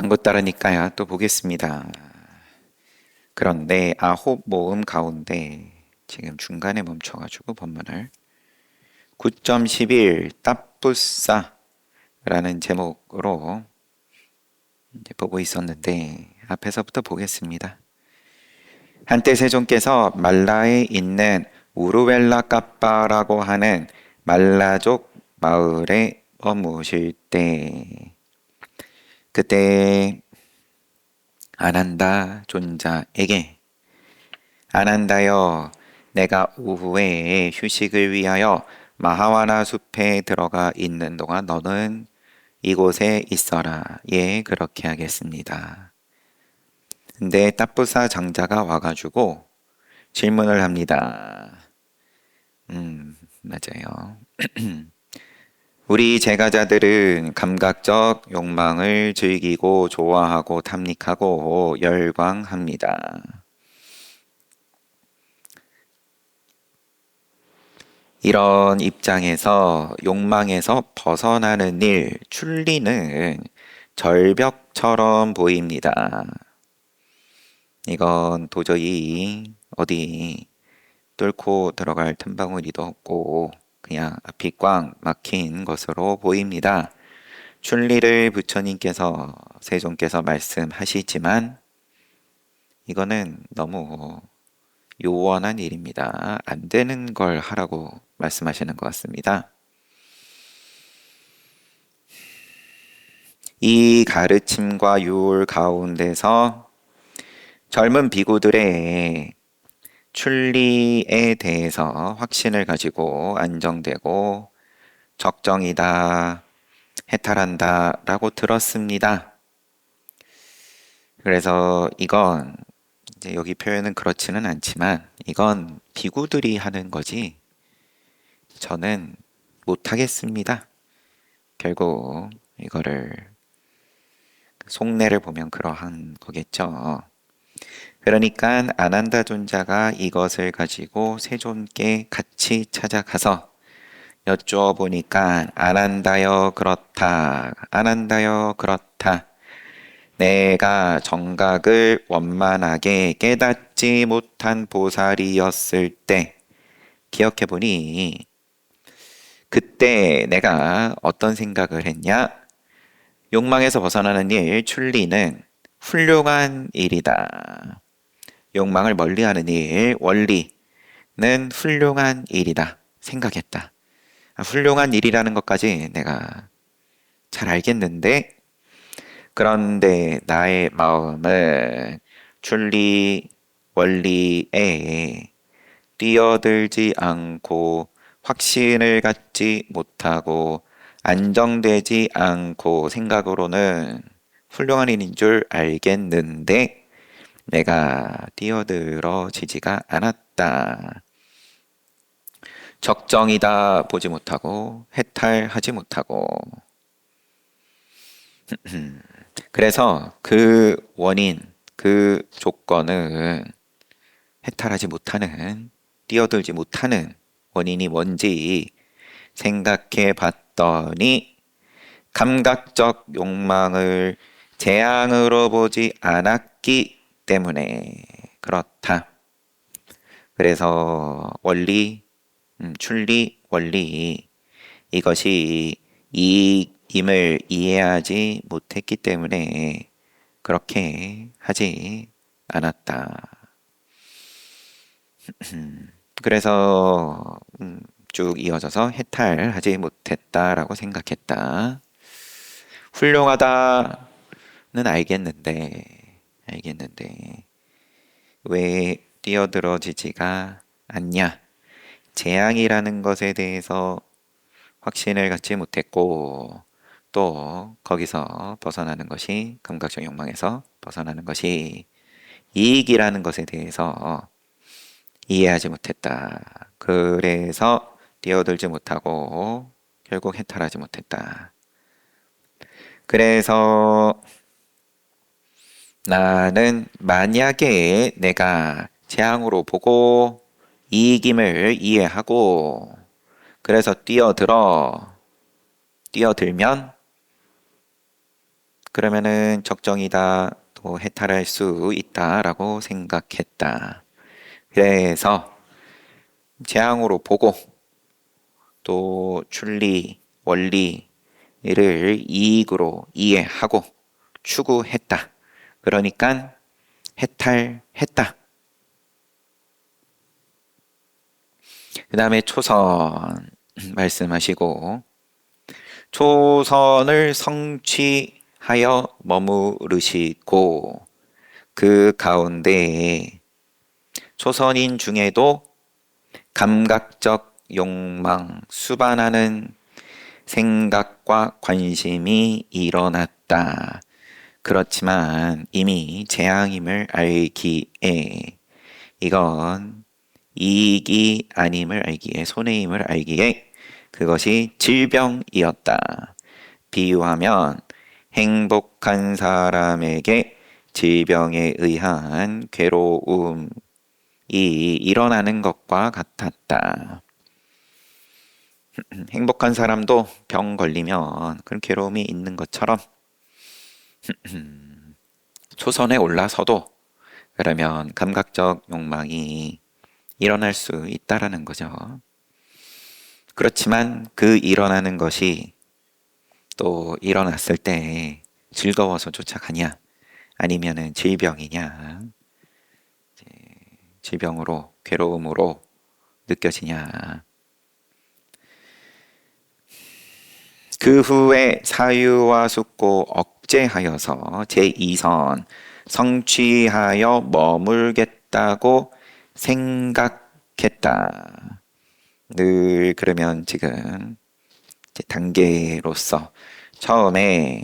안고 따르니까요. 또 보겠습니다. 그런데 아홉 모음 가운데 지금 중간에 멈춰가지고 본문을 9.11 따뿌싸 라는 제목으로 이제 보고 있었는데 앞에서부터 보겠습니다. 한때 세종께서 말라에 있는 우루웰라 까빠라고 하는 말라족 마을에 머무실 때 그때 아난다 존자에게 아난다여 내가 오후에 휴식을 위하여 마하와나 숲에 들어가 있는 동안 너는 이곳에 있어라. 예, 그렇게 하겠습니다. 근데 따뿌사 장자가 와가지고 질문을 합니다. 맞아요. 우리 제가자들은 감각적 욕망을 즐기고 좋아하고 탐닉하고 열광합니다. 이런 입장에서 욕망에서 벗어나는 일, 출리는 절벽처럼 보입니다. 이건 도저히 어디 뚫고 들어갈 틈바구니도 없고 그냥 앞이 꽉 막힌 것으로 보입니다. 출리를 부처님께서 세종께서 말씀하시지만 이거는 너무 요원한 일입니다. 안 되는 걸 하라고 말씀하시는 것 같습니다. 이 가르침과 유울 가운데서 젊은 비구들의 출리에 대해서 확신을 가지고 안정되고 적정이다, 해탈한다 라고 들었습니다. 그래서 이건 이제 여기 표현은 그렇지는 않지만 이건 비구들이 하는 거지 저는 못하겠습니다. 결국 이거를 속내를 보면 그러한 거겠죠. 그러니까 아난다 존자가 이것을 가지고 세존께 같이 찾아가서 여쭈어 보니까 아난다여 그렇다. 아난다여 그렇다. 내가 정각을 원만하게 깨닫지 못한 보살이었을 때 기억해 보니 그때 내가 어떤 생각을 했냐? 욕망에서 벗어나는 일, 출리는 훌륭한 일이다. 욕망을 멀리하는 일, 원리는 훌륭한 일이다. 생각했다. 훌륭한 일이라는 것까지 내가 잘 알겠는데, 그런데 나의 마음은 출리, 원리에 뛰어들지 않고 확신을 갖지 못하고 안정되지 않고 생각으로는 훌륭한 일인 줄 알겠는데 내가 뛰어들어지지가 않았다. 적정이다 보지 못하고 해탈하지 못하고 그래서 그 원인, 그 조건은 해탈하지 못하는 뛰어들지 못하는 원인이 뭔지 생각해 봤더니 감각적 욕망을 재앙으로 보지 않았기 때문에 그렇다. 그래서 원리, 출리, 원리 이것이 이익임을 이해하지 못했기 때문에 그렇게 하지 않았다. 그래서 쭉 이어져서 해탈하지 못했다라고 생각했다. 훌륭하다는 알겠는데 왜 뛰어들어지지가 않냐? 재앙이라는 것에 대해서 확신을 갖지 못했고 또 거기서 벗어나는 것이 감각적 욕망에서 벗어나는 것이 이익이라는 것에 대해서 이해하지 못했다. 그래서 뛰어들지 못하고 결국 해탈하지 못했다. 그래서 나는 만약에 내가 재앙으로 보고 이익임을 이해하고 그래서 뛰어들면 그러면은 적정이다, 또 해탈할 수 있다라고 생각했다. 그래서 재앙으로 보고 또 출리, 원리 이를 이익으로 이해하고 추구했다. 그러니까 해탈했다. 그 다음에 초선 말씀하시고 초선을 성취하여 머무르시고 그 가운데에 초선인 중에도 감각적 욕망, 수반하는 생각과 관심이 일어났다. 그렇지만 이미 재앙임을 알기에 이건 이익이 아님을 알기에 손해임을 알기에 그것이 질병이었다. 비유하면 행복한 사람에게 질병에 의한 괴로움이 일어나는 것과 같았다. 행복한 사람도 병 걸리면 그런 괴로움이 있는 것처럼 초선에 올라서도 그러면 감각적 욕망이 일어날 수 있다라는 거죠. 그렇지만 그 일어나는 것이 또 일어났을 때 즐거워서 쫓아가냐 아니면은 질병이냐 질병으로 괴로움으로 느껴지냐. 그 후에 사유와 숙고 억제하여서 제2선 성취하여 머물겠다고 생각했다. 늘 그러면 지금 단계로서 처음에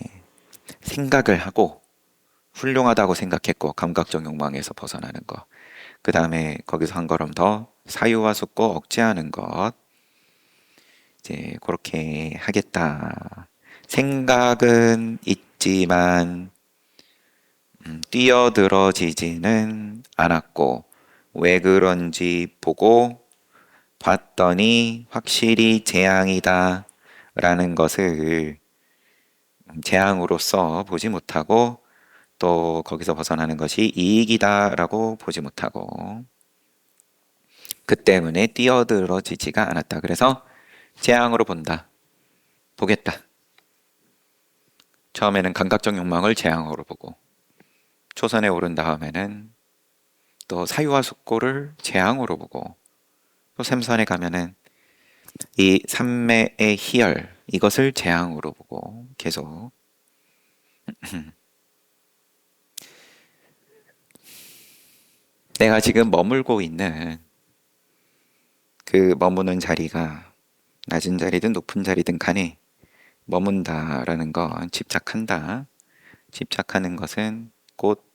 생각을 하고 훌륭하다고 생각했고 감각적 욕망에서 벗어나는 것. 그 다음에 거기서 한 걸음 더 사유와 숙고 억제하는 것. 이제 그렇게 하겠다. 생각은 있지만 뛰어들어지지는 않았고 왜 그런지 보고 봤더니 확실히 재앙이다 라는 것을 재앙으로서 보지 못하고 또 거기서 벗어나는 것이 이익이다 라고 보지 못하고 그 때문에 뛰어들어지지가 않았다. 그래서 재앙으로 본다. 보겠다. 처음에는 감각적 욕망을 재앙으로 보고 초선에 오른 다음에는 또 사유와 숙고를 재앙으로 보고 또 샘선에 가면은 이 삼매의 희열 이것을 재앙으로 보고 계속 내가 지금 머물고 있는 그 머무는 자리가 낮은 자리든 높은 자리든 간에 머문다라는 건 집착한다. 집착하는 것은 곧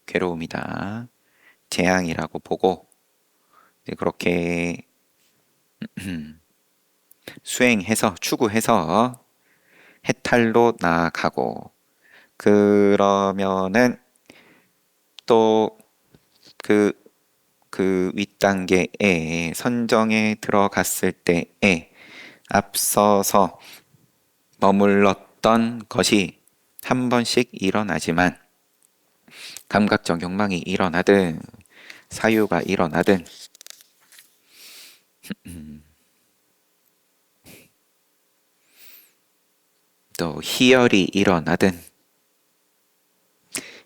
괴로움이다. 재앙이라고 보고 그렇게 수행해서 추구해서 해탈로 나아가고 그러면은 또 그 윗단계에 선정에 들어갔을 때에 앞서서 머물렀던 것이 한 번씩 일어나지만 감각적 욕망이 일어나든 사유가 일어나든 또 희열이 일어나든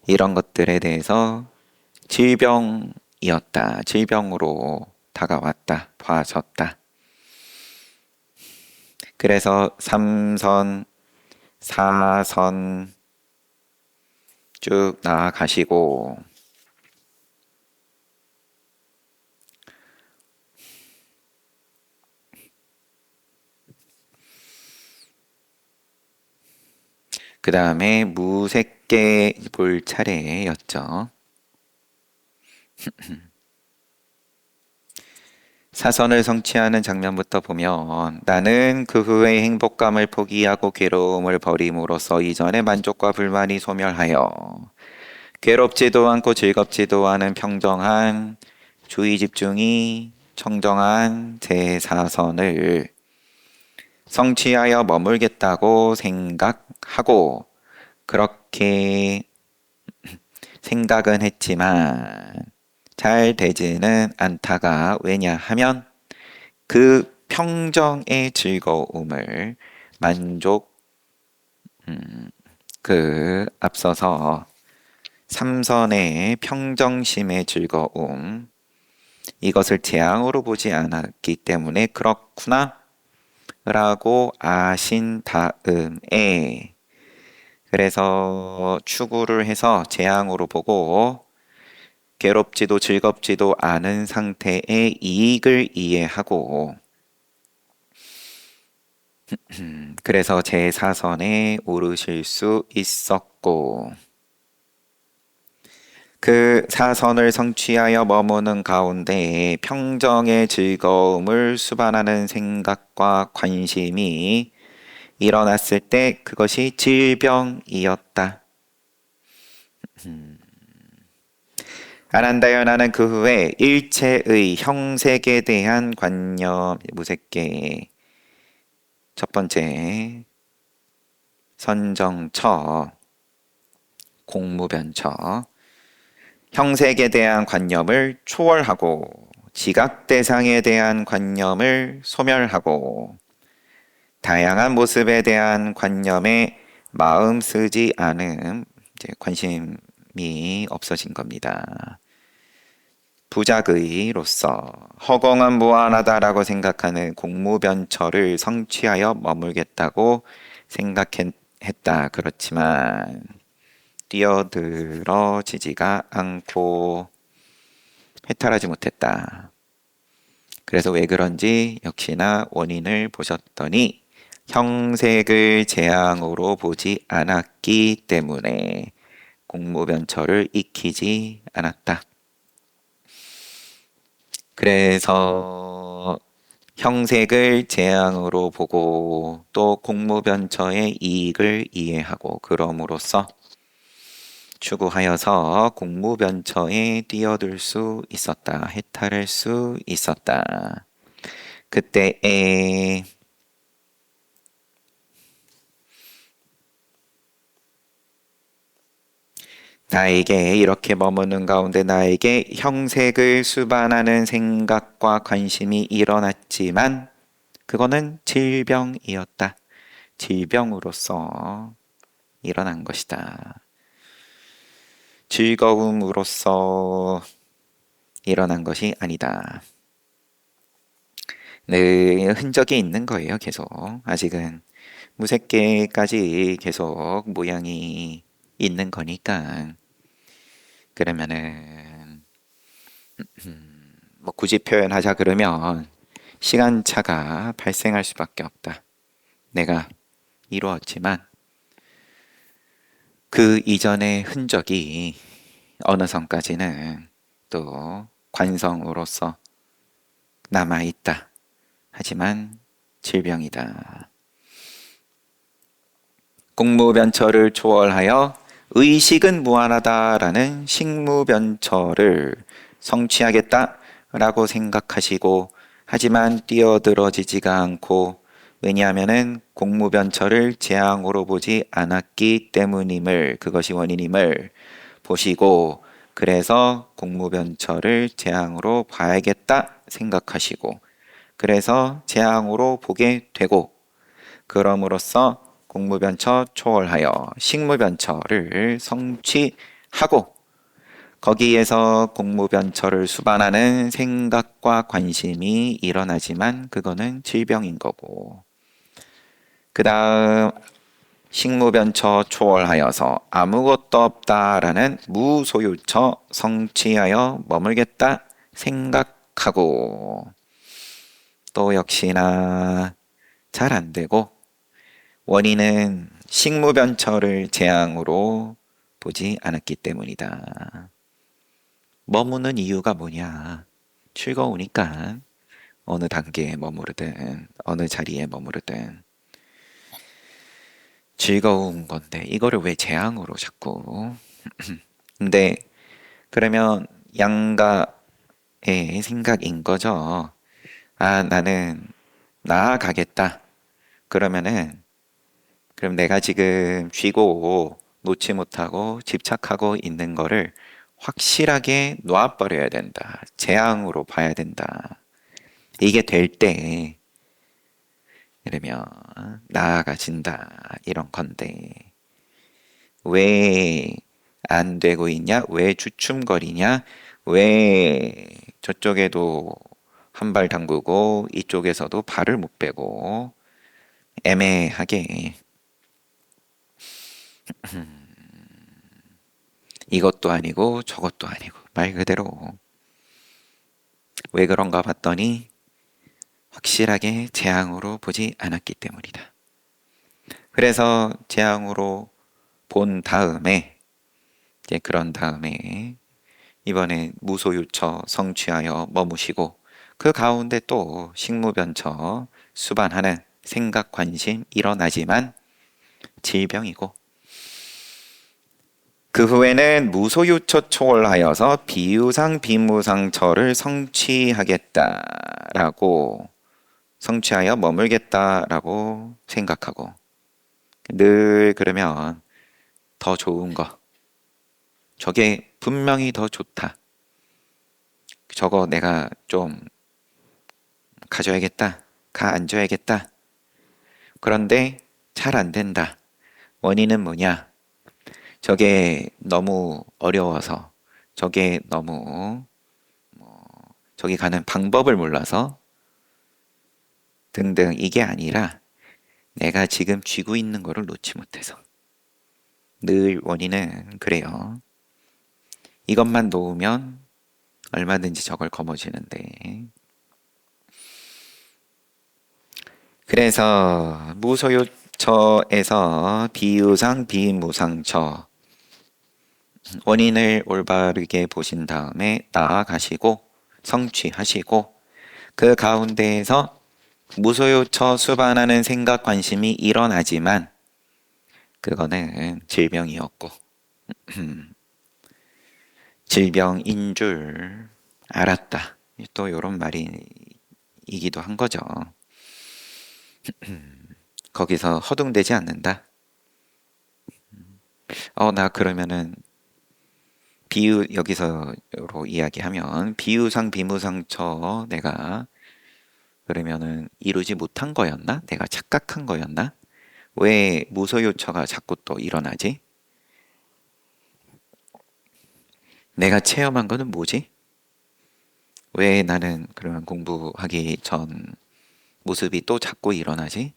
이런 것들에 대해서 질병이었다. 질병으로 다가왔다. 봐졌다. 그래서 3선, 4선 쭉 나아가시고 그 다음에 무색계 볼 차례였죠. 사선을 성취하는 장면부터 보면 나는 그 후에 행복감을 포기하고 괴로움을 버림으로써 이전의 만족과 불만이 소멸하여 괴롭지도 않고 즐겁지도 않은 평정한 주의 집중이 청정한 제4선을 성취하여 머물겠다고 생각하고 그렇게 생각은 했지만 잘 되지는 않다가 왜냐하면 그 평정의 즐거움을 만족 앞서서 삼선의 평정심의 즐거움 이것을 재앙으로 보지 않았기 때문에 그렇구나 라고 아신 다음에 그래서 추구를 해서 재앙으로 보고 괴롭지도 즐겁지도 않은 상태의 이익을 이해하고 그래서 제4선에 오르실 수 있었고 그 사선을 성취하여 머무는 가운데 평정의 즐거움을 수반하는 생각과 관심이 일어났을 때 그것이 질병이었다. 아난다여 나는 그 후에 일체의 형색에 대한 관념 무색계 첫 번째 선정처 공무변처 형색에 대한 관념을 초월하고 지각 대상에 대한 관념을 소멸하고 다양한 모습에 대한 관념에 마음 쓰지 않음 관심이 없어진 겁니다. 부작의로서 허공은 무한하다라고 생각하는 공무변처를 성취하여 머물겠다고 생각했다. 그렇지만 뛰어들어지지가 않고 해탈하지 못했다. 그래서 왜 그런지 역시나 원인을 보셨더니 형색을 재앙으로 보지 않았기 때문에 공무변처를 익히지 않았다. 그래서 형색을 재앙으로 보고 또 공무변처의 이익을 이해하고 그럼으로써 추구하여서 공무변처에 뛰어들 수 있었다. 해탈할 수 있었다. 그때에 나에게 이렇게 머무는 가운데 나에게 형색을 수반하는 생각과 관심이 일어났지만 그거는 질병이었다. 질병으로서 일어난 것이다. 즐거움으로써 일어난 것이 아니다. 네, 흔적이 있는 거예요, 계속. 아직은 무색계까지 계속 모양이 있는 거니까. 그러면은 뭐 굳이 표현하자 그러면 시간차가 발생할 수밖에 없다. 내가 이루었지만 그 이전의 흔적이 어느 선까지는 또 관성으로서 남아있다. 하지만 질병이다. 공무변처를 초월하여 의식은 무한하다라는 식무변처를 성취하겠다라고 생각하시고 하지만 뛰어들어지지가 않고 왜냐하면은 공무변처를 재앙으로 보지 않았기 때문임을 그것이 원인임을 보시고 그래서 공무변처를 재앙으로 봐야겠다 생각하시고 그래서 재앙으로 보게 되고 그럼으로써 공무변처 초월하여 식무변처를 성취하고 거기에서 공무변처를 수반하는 생각과 관심이 일어나지만 그거는 질병인 거고 그 다음 식무변처 초월하여서 아무것도 없다라는 무소유처 성취하여 머물겠다 생각하고 또 역시나 잘 안 되고 원인은 식무변처를 재앙으로 보지 않았기 때문이다. 머무는 이유가 뭐냐? 즐거우니까 어느 단계에 머무르든 어느 자리에 머무르든 즐거운 건데 이거를 왜 재앙으로 자꾸 근데 그러면 양가의 생각인 거죠. 아 나는 나아가겠다. 그러면은 그럼 내가 지금 쉬고 놓지 못하고 집착하고 있는 거를 확실하게 놔버려야 된다. 재앙으로 봐야 된다. 이게 될 때, 이러면 나아가진다. 이런 건데, 왜 안 되고 있냐? 왜 주춤거리냐? 왜 저쪽에도 한 발 담그고 이쪽에서도 발을 못 빼고 애매하게 이것도 아니고 저것도 아니고 말 그대로 왜 그런가 봤더니 확실하게 재앙으로 보지 않았기 때문이다. 그래서 재앙으로 본 다음에 이제 그런 다음에 이번에 무소유처 성취하여 머무시고 그 가운데 또 식무변처 수반하는 생각 관심 일어나지만 질병이고 그 후에는 무소유처 초월하여서 비유상 비무상처를 성취하겠다라고 성취하여 머물겠다라고 생각하고 늘 그러면 더 좋은 거 저게 분명히 더 좋다. 저거 내가 좀 가져야겠다. 가앉아야겠다. 그런데 잘 안 된다. 원인은 뭐냐? 저게 너무 어려워서 저게 너무 저기 가는 방법을 몰라서 등등 이게 아니라 내가 지금 쥐고 있는 거를 놓지 못해서 늘 원인은 그래요. 이것만 놓으면 얼마든지 저걸 거머쥐는데 그래서 무소유처에서 비유상 비무상처 원인을 올바르게 보신 다음에 나아가시고 성취하시고 그 가운데에서 무소유처 수반하는 생각 관심이 일어나지만 그거는 질병이었고 질병인 줄 알았다. 또 이런 말이기도 한 거죠. 거기서 허둥대지 않는다. 나 그러면은 비유 여기서로 이야기하면 비유상 비무상처 내가 그러면은 이루지 못한 거였나? 내가 착각한 거였나? 왜 무소유처가 자꾸 또 일어나지? 내가 체험한 거는 뭐지? 왜 나는 그러면 공부하기 전 모습이 또 자꾸 일어나지?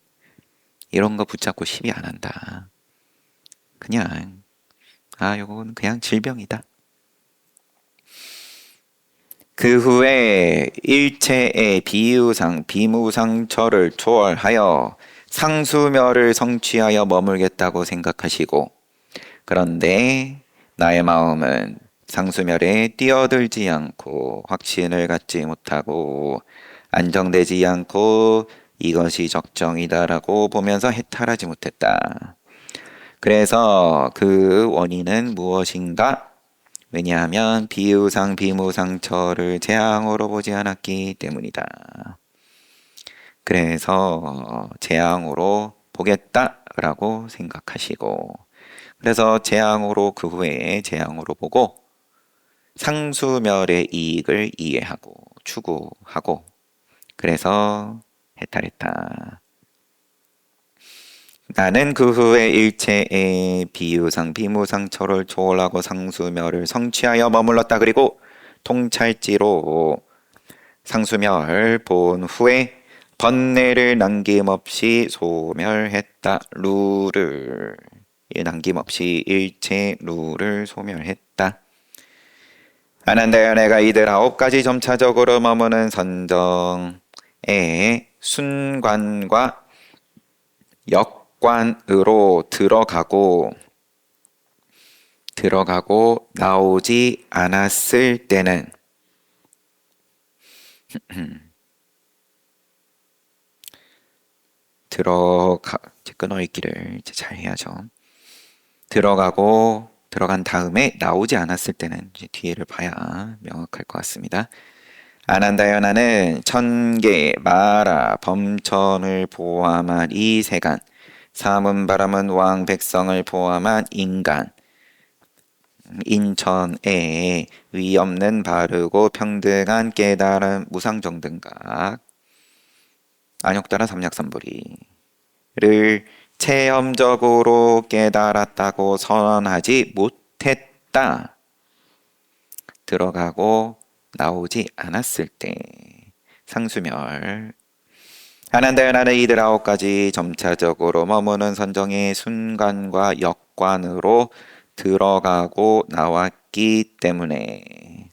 이런 거 붙잡고 시비 안 한다. 그냥 요건 그냥 질병이다. 그 후에 일체의 비유상 비무상처를 초월하여 상수멸을 성취하여 머물겠다고 생각하시고 그런데 나의 마음은 상수멸에 뛰어들지 않고 확신을 갖지 못하고 안정되지 않고 이것이 적정이다라고 보면서 해탈하지 못했다. 그래서 그 원인은 무엇인가? 왜냐하면 비유상 비무상처를 재앙으로 보지 않았기 때문이다. 그래서 재앙으로 보겠다라고 생각하시고 그래서 재앙으로 그 후에 재앙으로 보고 상수멸의 이익을 이해하고 추구하고 그래서 해탈했다. 나는 그 후에 일체의 비유상 비무상처를 초월하고 상수멸을 성취하여 머물렀다. 그리고 통찰지로 상수멸 본 후에 번뇌를 남김없이 소멸했다. 루를 남김없이 일체 루를 소멸했다. 아난다여 내가 이들 9가지 점차적으로 머무는 선정에 순관과 역관으로 들어가고 나오지 않았을 때는 끊어읽기를 잘 해야죠. 들어간 다음에 나오지 않았을 때는 이제 뒤에를 봐야 명확할 것 같습니다. 아난다여 나는 천계, 마라, 범천을 포함한 이 세간 사문 바람은 왕 백성을 포함한 인간 인천에 위 없는 바르고 평등한 깨달음 무상정등각 안욕따라 삼약삼불이를 체험적으로 깨달았다고 선언하지 못했다. 들어가고 나오지 않았을 때 상수멸 하난다연하는 이들 9가지 점차적으로 머무는 선정의 순간과 역관으로 들어가고 나왔기 때문에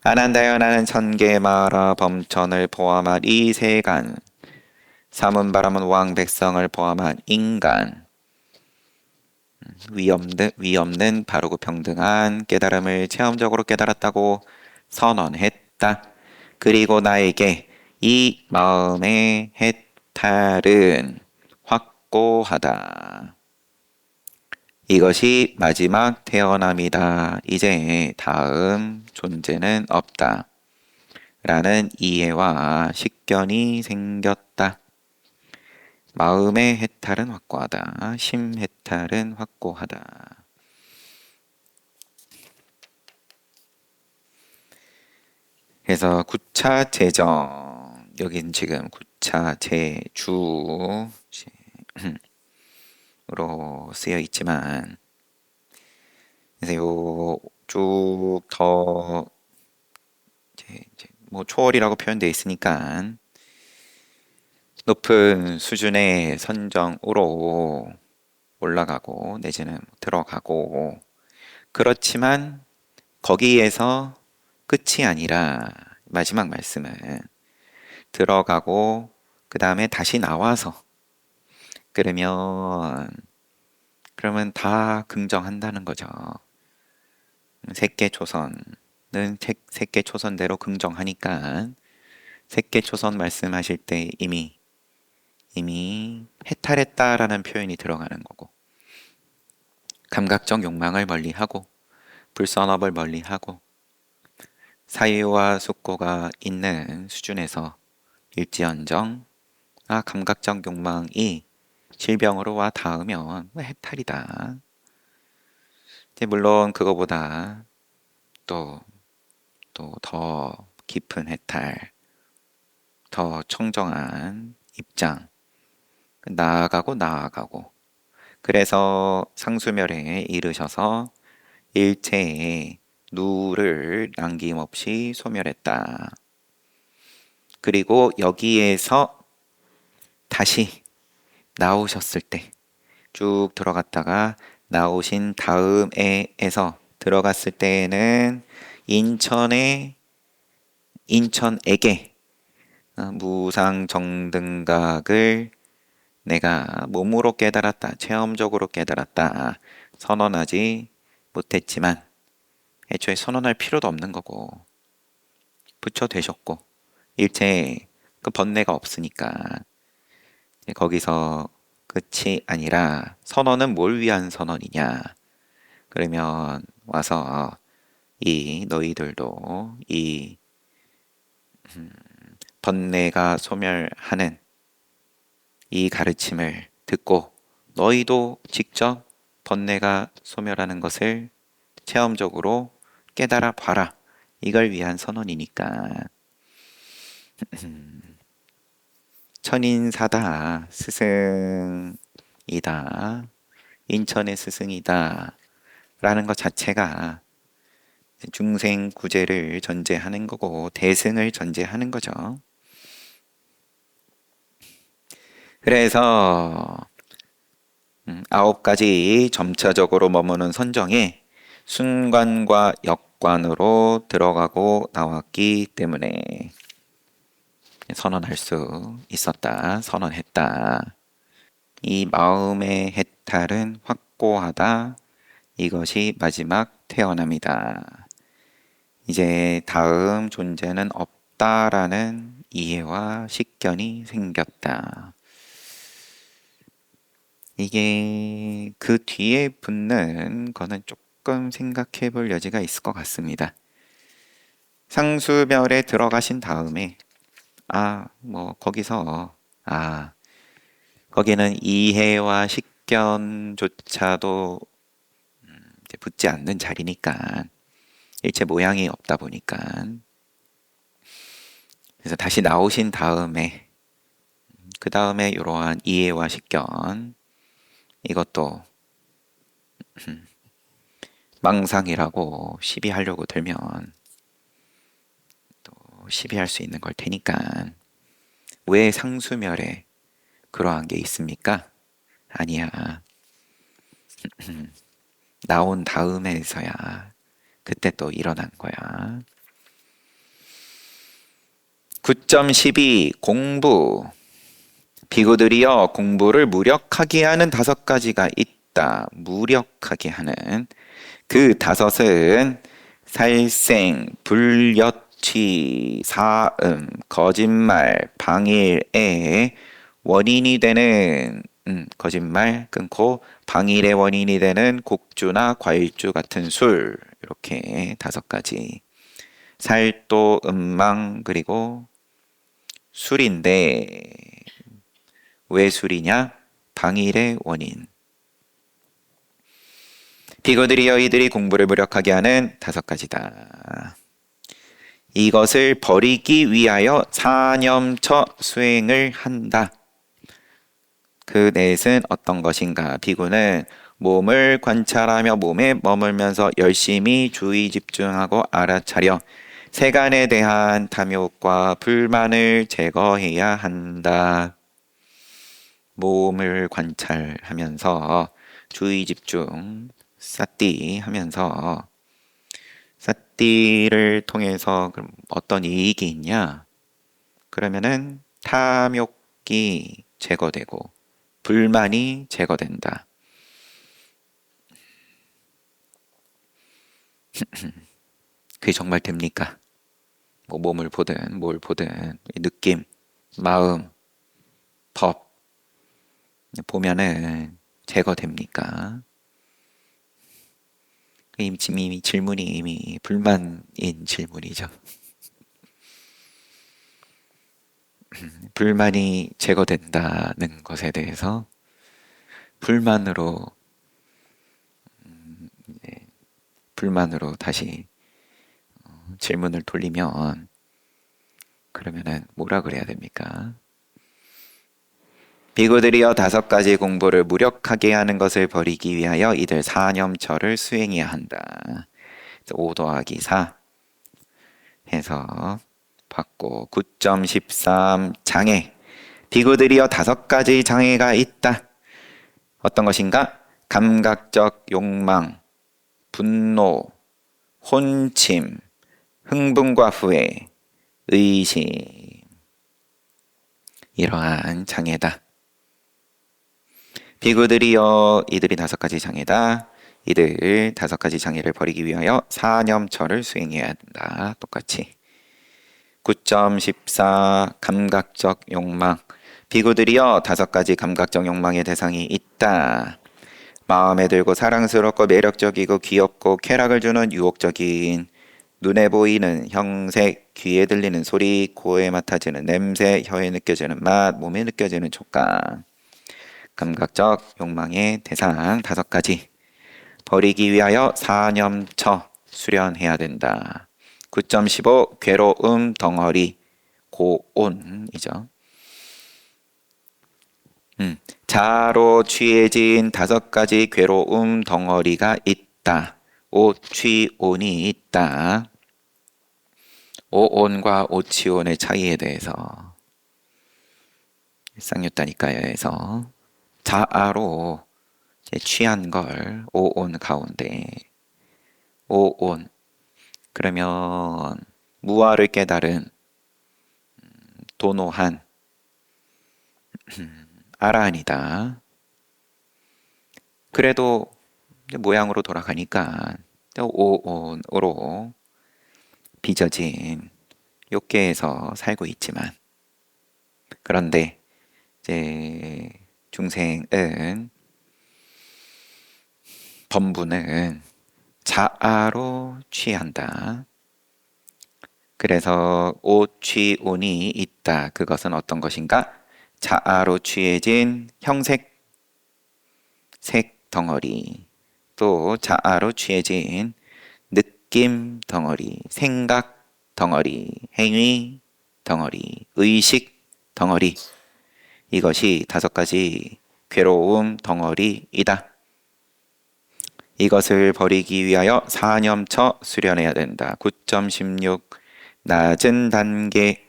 아난다연하는 천계마라 범천을 포함한 이 세간 사문바람은 왕 백성을 포함한 인간 위 없는 바르고 평등한 깨달음을 체험적으로 깨달았다고 선언했다. 그리고 나에게 이 마음의 해탈은 확고하다. 이것이 마지막 태어남이다. 이제 다음 존재는 없다. 라는 이해와 식견이 생겼다. 마음의 해탈은 확고하다. 심해탈은 확고하다. 그래서 구차 재정 여긴 지금 구차 재주로 쓰여 있지만 그래서 요 쭉 더 뭐 초월이라고 표현되어 있으니까 높은 수준의 선정으로 올라가고 내지는 들어가고 그렇지만 거기에서 끝이 아니라 마지막 말씀은 들어가고 그 다음에 다시 나와서 그러면 다 긍정한다는 거죠. 새끼초선은 새끼초선대로 긍정하니까 새끼초선 말씀하실 때 이미 해탈했다라는 표현이 들어가는 거고 감각적 욕망을 멀리하고 불선업을 멀리하고 사유와 숙고가 있는 수준에서 일지언정 감각적 욕망이 질병으로 와 닿으면 해탈이다. 물론 그거보다 또 더 깊은 해탈, 더 청정한 입장 나아가고 그래서 상수멸에 이르셔서 일체의 누를 남김없이 소멸했다. 그리고 여기에서 다시 나오셨을 때 쭉 들어갔다가 나오신 다음에에서 들어갔을 때에는 인천에게 무상정등각을 내가 몸으로 깨달았다, 체험적으로 깨달았다 선언하지 못했지만 애초에 선언할 필요도 없는 거고 부처되셨고 일체 그 번뇌가 없으니까 거기서 끝이 아니라 선언은 뭘 위한 선언이냐 그러면 와서 이 너희들도 이 번뇌가 소멸하는 이 가르침을 듣고 너희도 직접 번뇌가 소멸하는 것을 체험적으로 깨달아 봐라. 이걸 위한 선언이니까 천인사다 스승이다 인천의 스승이다 라는 것 자체가 중생 구제를 전제하는 거고 대승을 전제하는 거죠. 그래서 9가지 점차적으로 머무는 선정에 순관과 역관으로 들어가고 나왔기 때문에 선언할 수 있었다. 선언했다. 이 마음의 해탈은 확고하다. 이것이 마지막 태어남이다. 이제 다음 존재는 없다라는 이해와 식견이 생겼다. 이게 그 뒤에 붙는 거는 조금 생각해 볼 여지가 있을 것 같습니다. 상수별에 들어가신 다음에 거기서 거기는 이해와 식견조차도 이제 붙지 않는 자리니까 일체 모양이 없다 보니까 그래서 다시 나오신 다음에 그 다음에 이러한 이해와 식견 이것도 망상이라고 시비하려고 들면 또 시비할 수 있는 걸 테니까 왜 상수멸에 그러한 게 있습니까? 아니야. 나온 다음에서야 그때 또 일어난 거야. 9.12 공부 비구들이여 공부를 무력하게 하는 5가지가 있다. 무력하게 하는 그 5은 살생, 불여취, 사음, 거짓말, 방일의 원인이 되는 거짓말 끊고 방일의 원인이 되는 곡주나 과일주 같은 술 이렇게 5가지 살도, 음망 그리고 술인데 왜 술이냐? 방일의 원인. 비구들이여 이들이 공부를 무력하게 하는 5가지다. 이것을 버리기 위하여 사념처 수행을 한다. 그 넷은 어떤 것인가? 비구는 몸을 관찰하며 몸에 머물면서 열심히 주의 집중하고 알아차려 세간에 대한 탐욕과 불만을 제거해야 한다. 몸을 관찰하면서 주의 집중, 사띠 하면서 사띠를 통해서 그럼 어떤 이익이 있냐? 그러면은 탐욕이 제거되고 불만이 제거된다. 그게 정말 됩니까? 뭐 몸을 보든 뭘 보든 느낌, 마음, 법 보면은 제거됩니까? 이미 질문이 이미 불만인 질문이죠. 불만이 제거된다는 것에 대해서 불만으로 불만으로 다시 질문을 돌리면 그러면은 뭐라 그래야 됩니까? 비구들이여 5가지 공부를 무력하게 하는 것을 버리기 위하여 이들 사념처를 수행해야 한다. 5 더하기 4 해서 받고 9.13 장애 비구들이여 5가지 장애가 있다. 어떤 것인가? 감각적 욕망, 분노, 혼침, 흥분과 후회, 의심 이러한 장애다. 비구들이여 이들이 5가지 장애다. 이들 5가지 장애를 버리기 위하여 사념처를 수행해야 한다. 똑같이 9.14 감각적 욕망 비구들이여 5가지 감각적 욕망의 대상이 있다. 마음에 들고 사랑스럽고 매력적이고 귀엽고 쾌락을 주는 유혹적인 눈에 보이는 형색, 귀에 들리는 소리, 코에 맡아지는 냄새, 혀에 느껴지는 맛, 몸에 느껴지는 촉감 감각적 욕망의 대상 5가지 버리기 위하여 사념처 수련해야 된다. 9.15 괴로움 덩어리 고온이죠. 자로 취해진 5가지 괴로움 덩어리가 있다. 오취온이 있다. 오온과 오취온의 차이에 대해서 쌍유다니까요에서 자아로 취한 걸 오온 가운데 오온 그러면 무아를 깨달은 도노한 아라한이다. 그래도 모양으로 돌아가니까 오온으로 빚어진 욕계에서 살고 있지만 그런데 이제 중생은 범부는 자아로 취한다. 그래서 오취온이 있다. 그것은 어떤 것인가? 자아로 취해진 형색 색 덩어리, 또 자아로 취해진 느낌 덩어리, 생각 덩어리, 행위 덩어리, 의식 덩어리. 이것이 5가지 괴로움 덩어리이다. 이것을 버리기 위하여 사념처 수련해야 된다. 9.16 낮은 단계.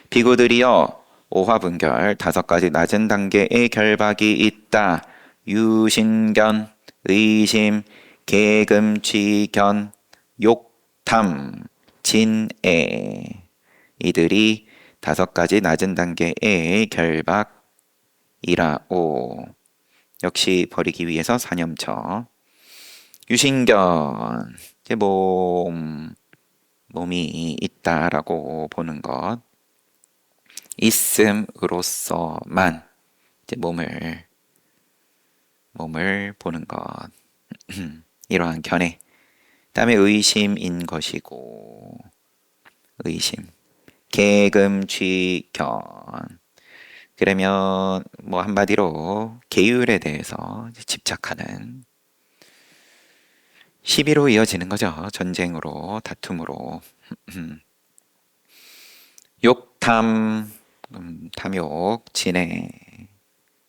비구들이여 오화분결 5가지 낮은 단계의 결박이 있다. 유신견, 의심, 계금취견, 욕탐, 진애. 이들이 5가지 낮은 단계의 결박이라오. 역시 버리기 위해서 사념처. 유신견, 이제 몸이 있다라고 보는 것. 있음으로써만 이제 몸을 보는 것. 이러한 견해. 그다음에 의심인 것이고, 의심. 계금취견. 그러면 한마디로 계율에 대해서 집착하는, 시비로 이어지는 거죠. 전쟁으로, 다툼으로. 욕탐, 탐욕, 진해,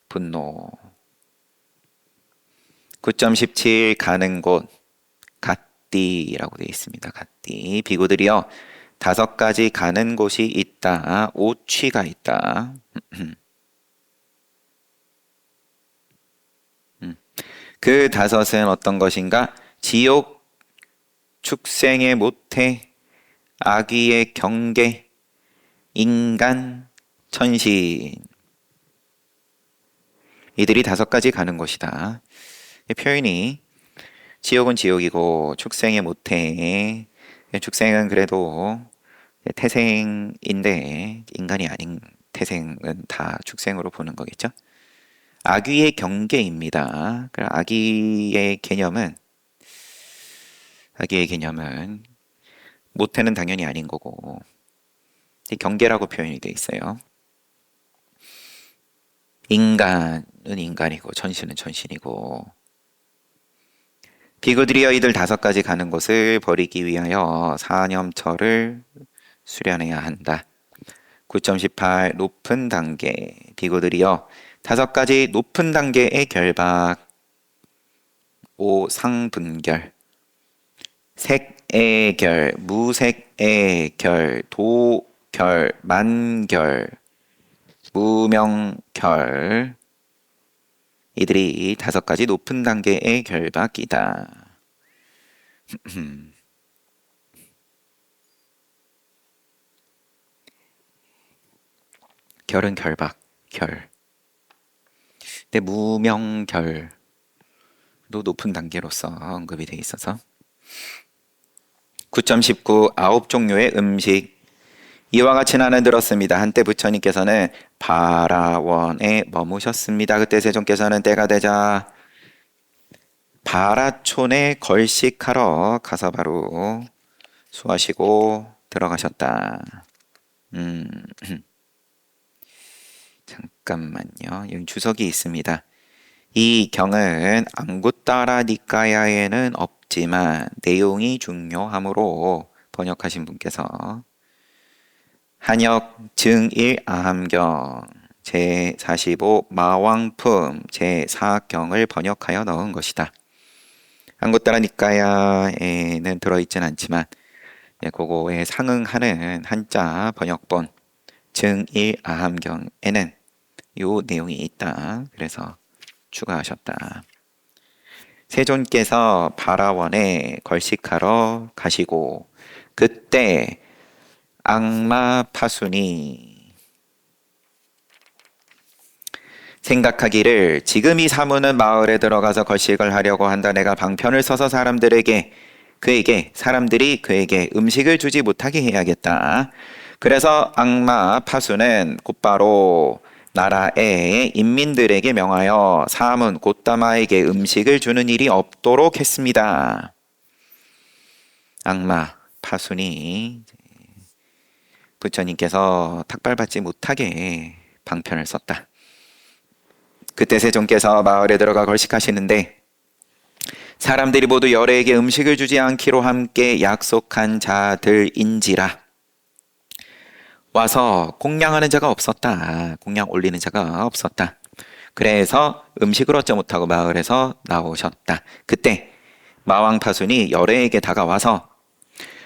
분노. 9.17 가는 곳, 갓디라고 되어 있습니다. 갓디. 비구들이여 5가지 가는 곳이 있다. 오취가 있다. 그 5은 어떤 것인가? 지옥, 축생의 모태, 악귀의 경계, 인간, 천신. 이들이 5가지 가는 곳이다. 표현이 지옥은 지옥이고 축생의 모태. 축생은 그래도 태생인데 인간이 아닌 태생은 다 축생으로 보는 거겠죠. 악귀의 경계입니다. 악귀의 개념은 모태는 당연히 아닌 거고, 경계라고 표현이 되어 있어요. 인간은 인간이고 천신은 천신이고. 비구들이여 이들 5가지 가는 곳을 버리기 위하여 사념처를 수련해야 한다. 9.18 높은 단계. 비구들이여 5가지 높은 단계의 결박. 오상분결, 색의 결, 무색의 결, 도결, 만결, 무명결. 이들이 5가지 높은 단계의 결박이다. 결은 결박, 결. 근데 무명결도 높은 단계로서 언급이 되어 있어서. 9.19 9종류의 음식. 이와 같이 나는 들었습니다. 한때 부처님께서는 바라원에 머무셨습니다. 그때 세존께서는 때가 되자 바라촌에 걸식하러 가서 바로 수하시고 들어가셨다. 잠깐만요. 여기 주석이 있습니다. 이 경은 앙구따라 니까야에는 없지만 내용이 중요하므로 번역하신 분께서 한역 증일 아함경 제45 마왕품 제4경을 번역하여 넣은 것이다. 앙구따라 니까야에는 들어있진 않지만 그거에 상응하는 한자 번역본 증일 아함경에는 요 내용이 있다. 그래서 추가하셨다. 세존께서 바라원에 걸식하러 가시고 그때 악마 파순이 생각하기를 지금 이 사무는 마을에 들어가서 걸식을 하려고 한다. 내가 방편을 서서 사람들이 그에게 음식을 주지 못하게 해야겠다. 그래서 악마 파수는 곧바로 나라의 인민들에게 명하여 사문 곧다마에게 음식을 주는 일이 없도록 했습니다. 악마 파순이 부처님께서 탁발받지 못하게 방편을 썼다. 그때 세존께서 마을에 들어가 걸식하시는데 사람들이 모두 열애에게 음식을 주지 않기로 함께 약속한 자들인지라 와서 공양하는 자가 없었다. 공양 올리는 자가 없었다. 그래서 음식을 얻지 못하고 마을에서 나오셨다. 그때 마왕 파순이 열애에게 다가와서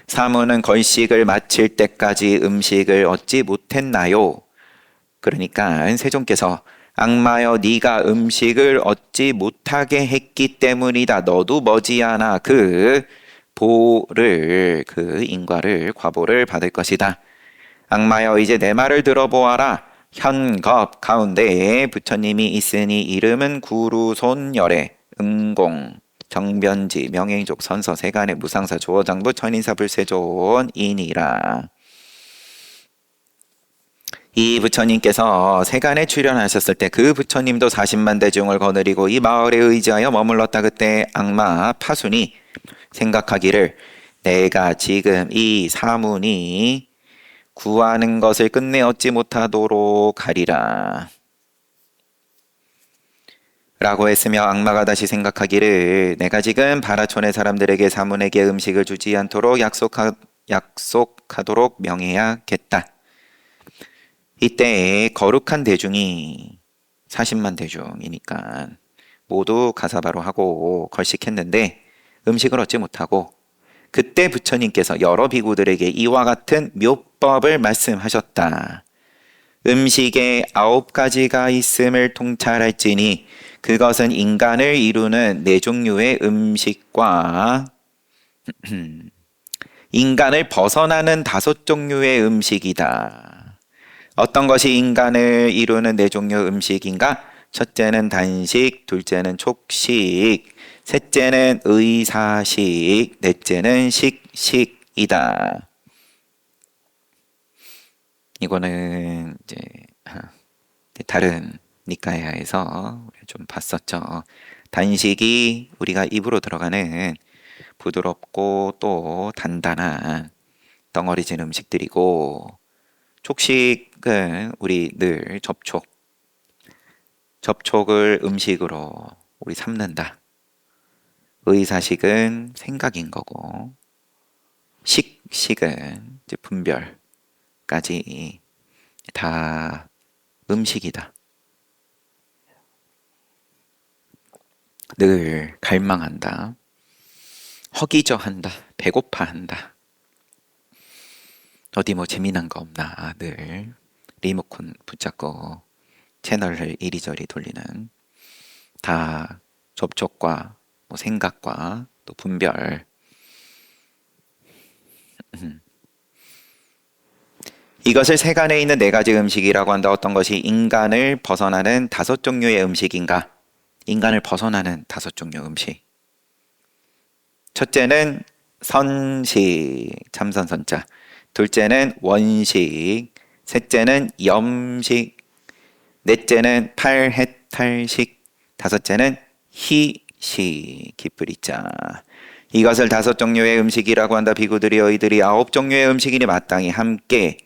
사무는 걸식을 마칠 때까지 음식을 얻지 못했나요? 그러니까 세존께서 악마여 네가 음식을 얻지 못하게 했기 때문이다. 너도 머지않아 그 보를 그 인과를 과보를 받을 것이다. 악마여 이제 내 말을 들어보아라. 현겁 가운데에 부처님이 있으니 이름은 구루손열애 응공 정변지 명행족 선서 세간의 무상사 조어장부 천인사 불세존이니라. 이 부처님께서 세간에 출현하셨을 때 그 부처님도 40만 대중을 거느리고 이 마을에 의지하여 머물렀다. 그때 악마 파순이 생각하기를 내가 지금 이 사문이 구하는 것을 끝내 얻지 못하도록 하리라 라고 했으며 악마가 다시 생각하기를 내가 지금 바라촌의 사람들에게 사문에게 음식을 주지 않도록 약속하도록 명해야겠다. 이때 거룩한 대중이 40만 대중이니까 모두 가사바로 하고 걸식했는데 음식을 얻지 못하고 그때 부처님께서 여러 비구들에게 이와 같은 묘법을 말씀하셨다. 음식에 9가지가 있음을 통찰할지니 그것은 인간을 이루는 4종류의 음식과 인간을 벗어나는 5종류의 음식이다. 어떤 것이 인간을 이루는 4종류 음식인가? 첫째는 단식, 둘째는 촉식, 셋째는 의사식, 넷째는 식식이다. 이거는 이제 다른 니카야에서 좀 봤었죠. 단식이 우리가 입으로 들어가는 부드럽고 또 단단한 덩어리진 음식들이고 촉식은 우리 늘 접촉을 음식으로 우리 삼는다. 의사식은 생각인 거고 식은 이제 분별까지 다 음식이다. 늘 갈망한다. 허기져한다. 배고파한다. 어디 뭐 재미난 거 없나. 늘 리모컨 붙잡고 채널을 이리저리 돌리는 다 접촉과 뭐 생각과 또 분별. 이것을 세간에 있는 4가지 음식이라고 한다. 어떤 것이 인간을 벗어나는 5종류의 음식인가? 인간을 벗어나는 5종류 음식. 첫째는 선식, 참선선자. 둘째는 원식, 셋째는 염식, 넷째는 팔해탈식, 다섯째는 희식, 기쁘리자. 이것을 5종류의 음식이라고 한다. 비구들이 너희들이 9종류의 음식이니 마땅히 함께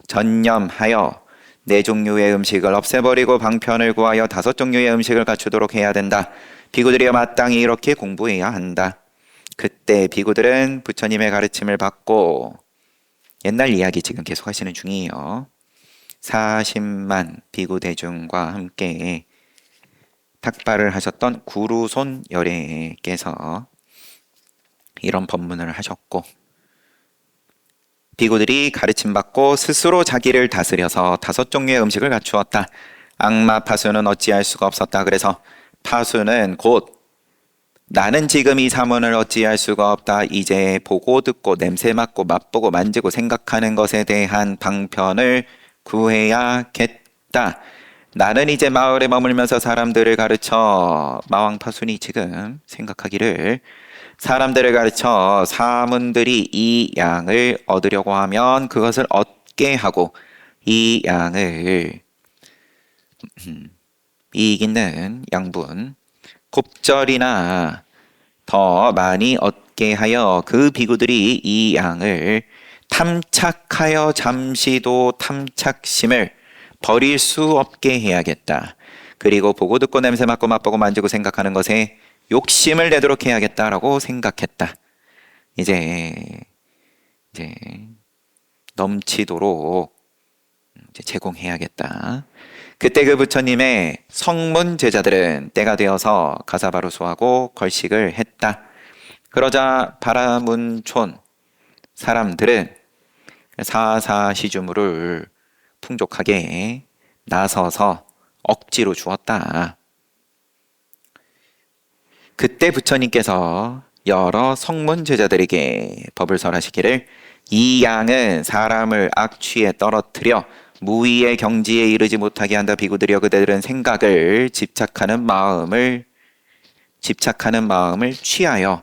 전념하여 4종류의 음식을 없애버리고 방편을 구하여 5종류의 음식을 갖추도록 해야 된다. 비구들이 마땅히 이렇게 공부해야 한다. 그때 비구들은 부처님의 가르침을 받고 옛날 이야기 지금 계속 하시는 중이에요. 40만 비구 대중과 함께 탁발을 하셨던 구루손 열애께서 이런 법문을 하셨고 비구들이 가르침받고 스스로 자기를 다스려서 5종류의 음식을 갖추었다. 악마 파수는 어찌할 수가 없었다. 그래서 파수는 곧 나는 지금 이 사문을 어찌할 수가 없다. 이제 보고 듣고 냄새 맡고 맛보고 만지고 생각하는 것에 대한 방편을 구해야겠다. 나는 이제 마을에 머물면서 사람들을 가르쳐 마왕 파순이 지금 생각하기를 사람들을 가르쳐 사문들이 이 양을 얻으려고 하면 그것을 얻게 하고 이 양을 이익 있는 양분 곱절이나 더 많이 얻게 하여 그 비구들이 이 양을 탐착하여 잠시도 탐착심을 버릴 수 없게 해야겠다. 그리고 보고 듣고 냄새 맡고 맛보고 만지고 생각하는 것에 욕심을 내도록 해야겠다라고 생각했다. 이제 이제 넘치도록 이제 제공해야겠다. 그때 그 부처님의 성문 제자들은 때가 되어서 가사바루수하고 걸식을 했다. 그러자 바라문촌 사람들은 사사시주물을 풍족하게 나서서 억지로 주었다. 그때 부처님께서 여러 성문 제자들에게 법을 설하시기를 이 양은 사람을 악취에 떨어뜨려 무의의 경지에 이르지 못하게 한다. 비구들이여 그대들은 생각을 집착하는 마음을 취하여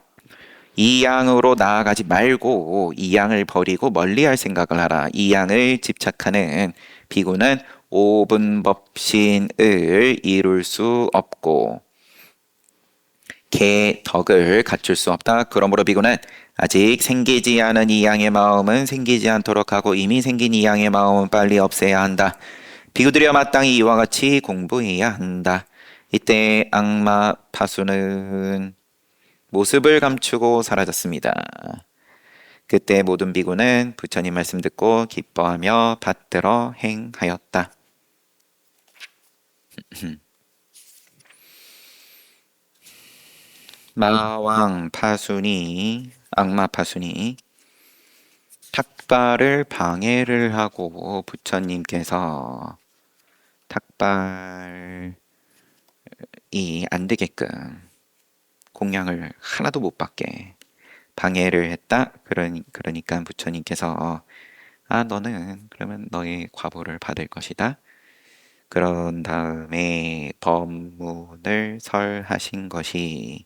이 양으로 나아가지 말고 이 양을 버리고 멀리할 생각을 하라. 이 양을 집착하는 비구는 오분법신을 이룰 수 없고 개덕을 갖출 수 없다. 그러므로 비구는 아직 생기지 않은 이 양의 마음은 생기지 않도록 하고 이미 생긴 이 양의 마음은 빨리 없애야 한다. 비구들이여 마땅히 이와 같이 공부해야 한다. 이때 악마 파수는 모습을 감추고 사라졌습니다. 그때 모든 비구는 부처님 말씀 듣고 기뻐하며 받들어 행하였다. 마왕 파순이 악마 파순이 탁발을 방해를 하고 부처님께서 탁발이 안 되게끔 공양을 하나도 못 받게 방해를 했다. 그러니까 부처님께서 너는 그러면 너의 과보를 받을 것이다. 그런 다음에 법문을 설하신 것이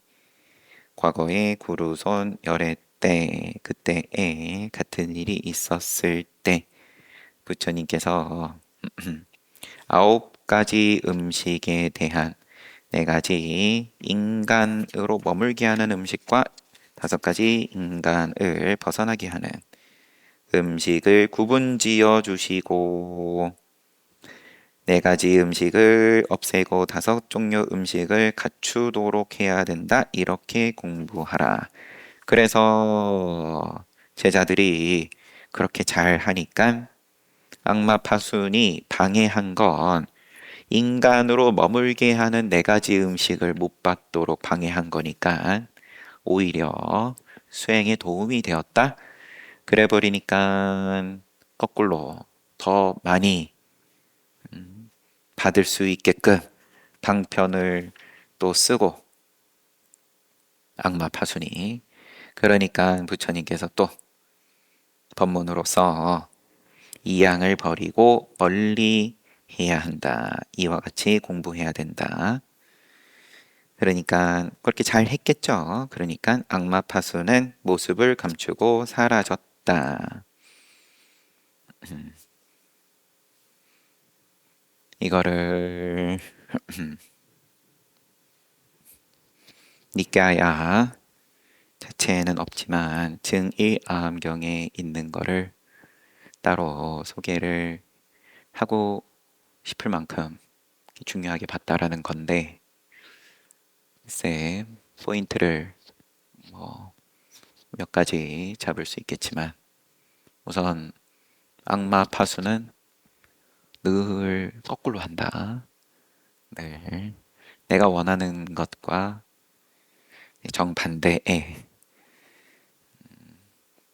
과거에 구루손 열애 때 그때에 같은 일이 있었을 때 부처님께서 9가지 음식에 대한 4가지 인간으로 머물게 하는 음식과 5가지 인간을 벗어나게 하는 음식을 구분지어 주시고 4가지 음식을 없애고 5종류 음식을 갖추도록 해야 된다. 이렇게 공부하라. 그래서 제자들이 그렇게 잘 하니까 악마 파순이 방해한 건 인간으로 머물게 하는 4가지 음식을 못 받도록 방해한 거니까 오히려 수행에 도움이 되었다. 그래 버리니까 거꾸로 더 많이 받을 수 있게끔 방편을 또 쓰고 악마 파순이 그러니까 부처님께서 또 법문으로서 이 양을 버리고 멀리 해야 한다. 이와 같이 공부해야 된다. 그러니까 그렇게 잘 했겠죠. 그러니까 악마 파수는 모습을 감추고 사라졌다. 이거를 니까야 자체에는 없지만 증일암경에 있는 거를 따로 소개를 하고 싶을 만큼 중요하게 봤다라는 건데 글쎄 포인트를 몇 가지 잡을 수 있겠지만 우선 악마 파수는 늘 거꾸로 한다. 늘 내가 원하는 것과 정반대의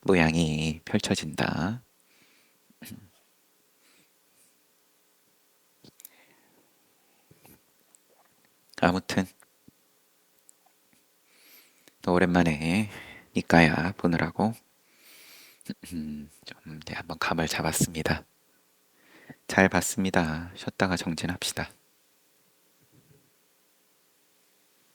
모양이 펼쳐진다. 아무튼 또 오랜만에 니까야 보느라고 좀 한번 감을 잡았습니다. 잘 봤습니다. 쉬었다가 정진합시다.